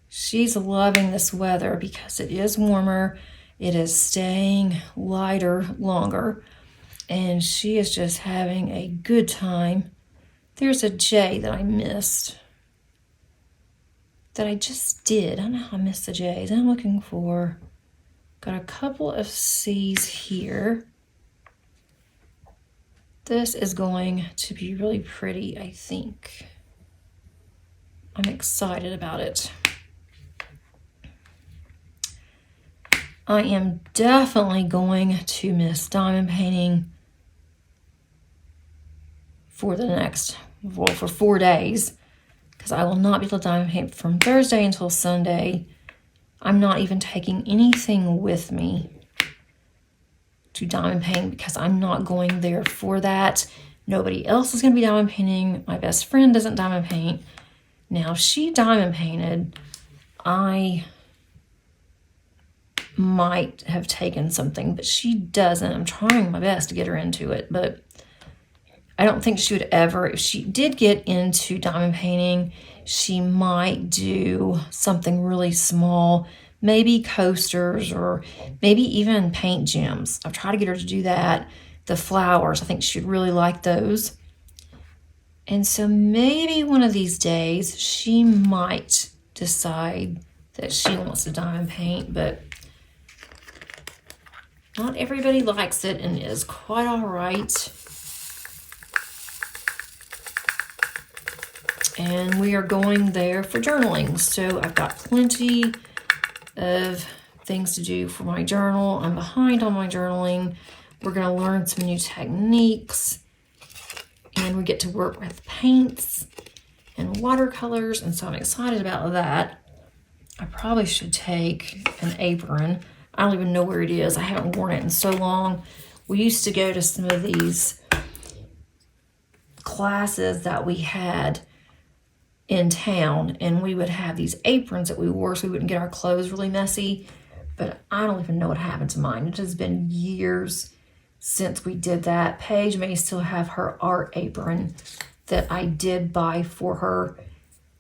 She's loving this weather because it is warmer. It is staying lighter longer, and she is just having a good time. There's a J that I missed. That I just did. I don't know how I missed the J's. I'm looking for, got a couple of C's here. This is going to be really pretty, I think. I'm excited about it. I am definitely going to miss diamond painting for the next, well, for 4 days, because I will not be able to diamond paint from Thursday until Sunday. I'm not even taking anything with me to diamond paint because I'm not going there for that. Nobody else is going to be diamond painting. My best friend doesn't diamond paint. Now, she diamond painted. I might have taken something, but she doesn't. I'm trying my best to get her into it, but I don't think she would ever. If she did get into diamond painting, she might do something really small, maybe coasters or maybe even paint gems. I've tried to get her to do that. The flowers, I think she'd really like those. And so maybe one of these days she might decide that she wants to diamond paint, but not everybody likes it and is quite all right. And we are going there for journaling. So I've got plenty of things to do for my journal. I'm behind on my journaling. We're going to learn some new techniques. And we get to work with paints and watercolors. And so I'm excited about that. I probably should take an apron. I don't even know where it is. I haven't worn it in so long. We used to go to some of these classes that we had in town, and we would have these aprons that we wore so we wouldn't get our clothes really messy. But I don't even know what happened to mine. It has been years since we did that. Paige may still have her art apron that I did buy for her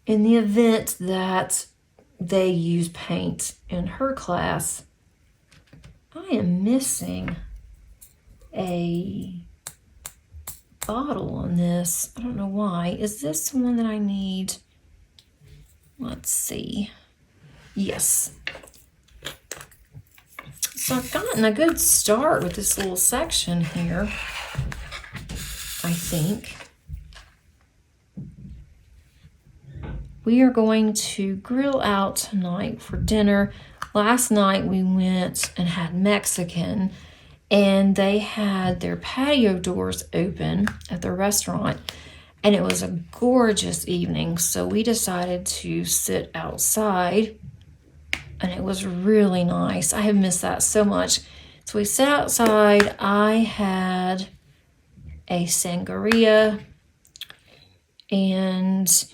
in the event that they use paint in her class. I am missing a bottle on this. I don't know why. Is this the one that I need? Let's see. Yes. So I've gotten a good start with this little section here, I think. We are going to grill out tonight for dinner. Last night we went and had Mexican, and they had their patio doors open at the restaurant, and it was a gorgeous evening. So we decided to sit outside, and it was really nice. I have missed that so much. So we sat outside. I had a sangria, and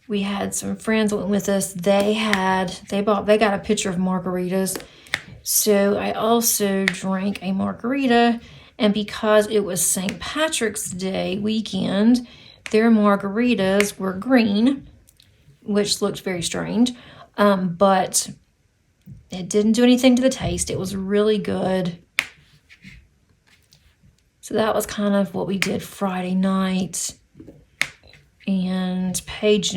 we had some friends that went with us. They got a pitcher of margaritas. So I also drank a margarita, and because it was St. Patrick's Day weekend, their margaritas were green, which looked very strange, but it didn't do anything to the taste. It was really good. So that was kind of what we did Friday night. And Paige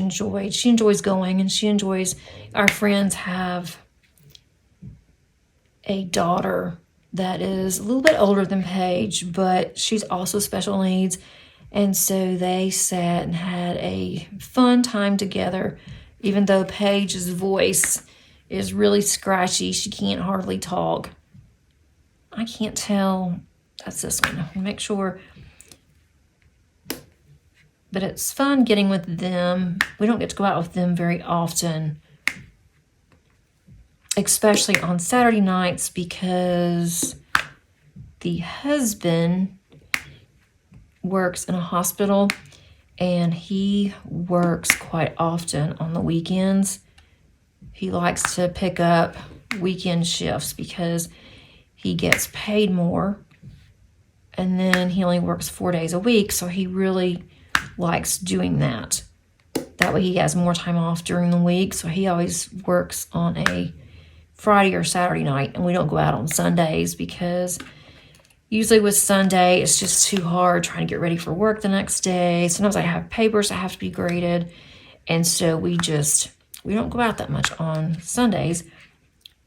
she enjoys going, and she enjoys, our friends have a daughter that is a little bit older than Paige, but she's also special needs. And so they sat and had a fun time together, even though Paige's voice is really scratchy. She can't hardly talk. I can't tell. That's this one. I'll make sure. But it's fun getting with them. We don't get to go out with them very often, especially on Saturday nights, because the husband works in a hospital, and he works quite often on the weekends. He likes to pick up weekend shifts because he gets paid more, and then he only works 4 days a week, so he really likes doing that. That way he has more time off during the week, so he always works on a Friday or Saturday night, and we don't go out on Sundays because Usually with Sunday, it's just too hard trying to get ready for work the next day. Sometimes I have papers that have to be graded. And so we don't go out that much on Sundays.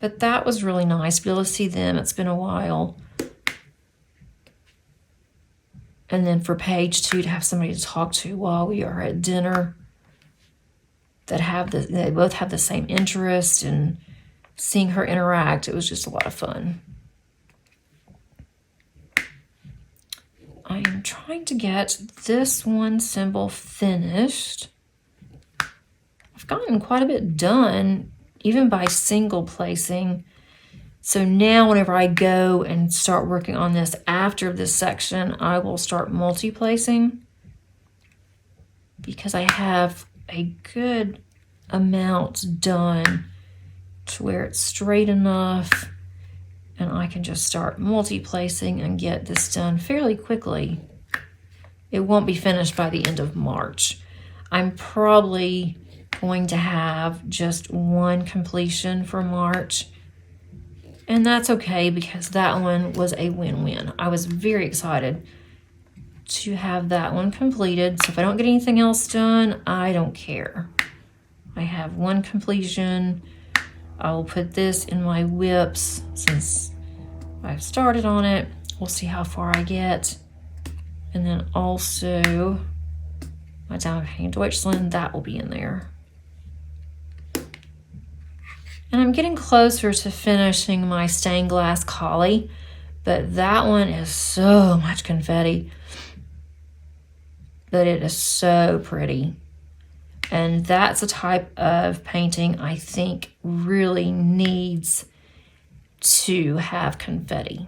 But that was really nice to be able to see them. It's been a while. And then for Paige too, to have somebody to talk to while we are at dinner they both have the same interest, and seeing her interact, it was just a lot of fun. I am trying to get this one symbol finished. I've gotten quite a bit done, even by single placing. So now whenever I go and start working on this after this section, I will start multi-placing, because I have a good amount done to where it's straight enough and I can just start multi-placing and get this done fairly quickly. It won't be finished by the end of March. I'm probably going to have just one completion for March, and that's okay because that one was a win-win. I was very excited to have that one completed. So if I don't get anything else done, I don't care. I have one completion. I'll put this in my WIPs since I've started on it. We'll see how far I get. And then also my Diamond Painting Deutschland, that will be in there. And I'm getting closer to finishing my stained glass collie, but that one is so much confetti. But it is so pretty. And that's a type of painting I think really needs to have confetti.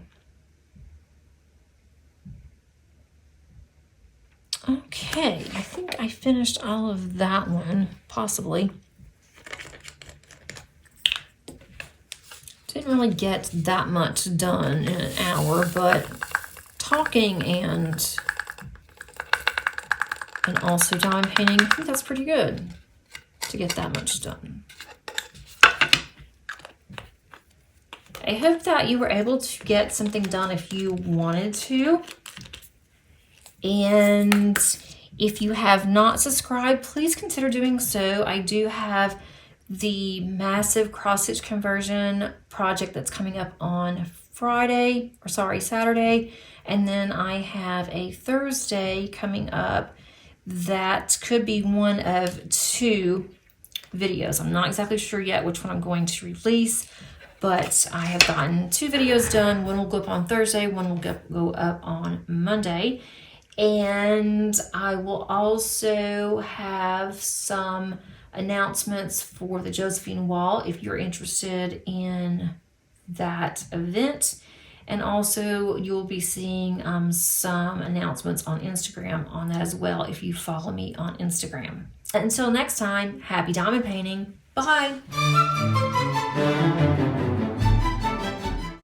Okay, I think I finished all of that one, possibly. Didn't really get that much done in an hour, but talking and also diamond painting, I think that's pretty good to get that much done. I hope that you were able to get something done if you wanted to. And if you have not subscribed, please consider doing so. I do have the massive cross-stitch conversion project that's coming up on Saturday. And then I have a Thursday coming up that could be one of 2 videos. I'm not exactly sure yet which one I'm going to release, but I have gotten 2 videos done. One will go up on Thursday, one will go up on Monday. And I will also have some announcements for the Josephine Wall if you're interested in that event. And also you'll be seeing some announcements on Instagram on that as well if you follow me on Instagram. Until next time, happy diamond painting. Bye.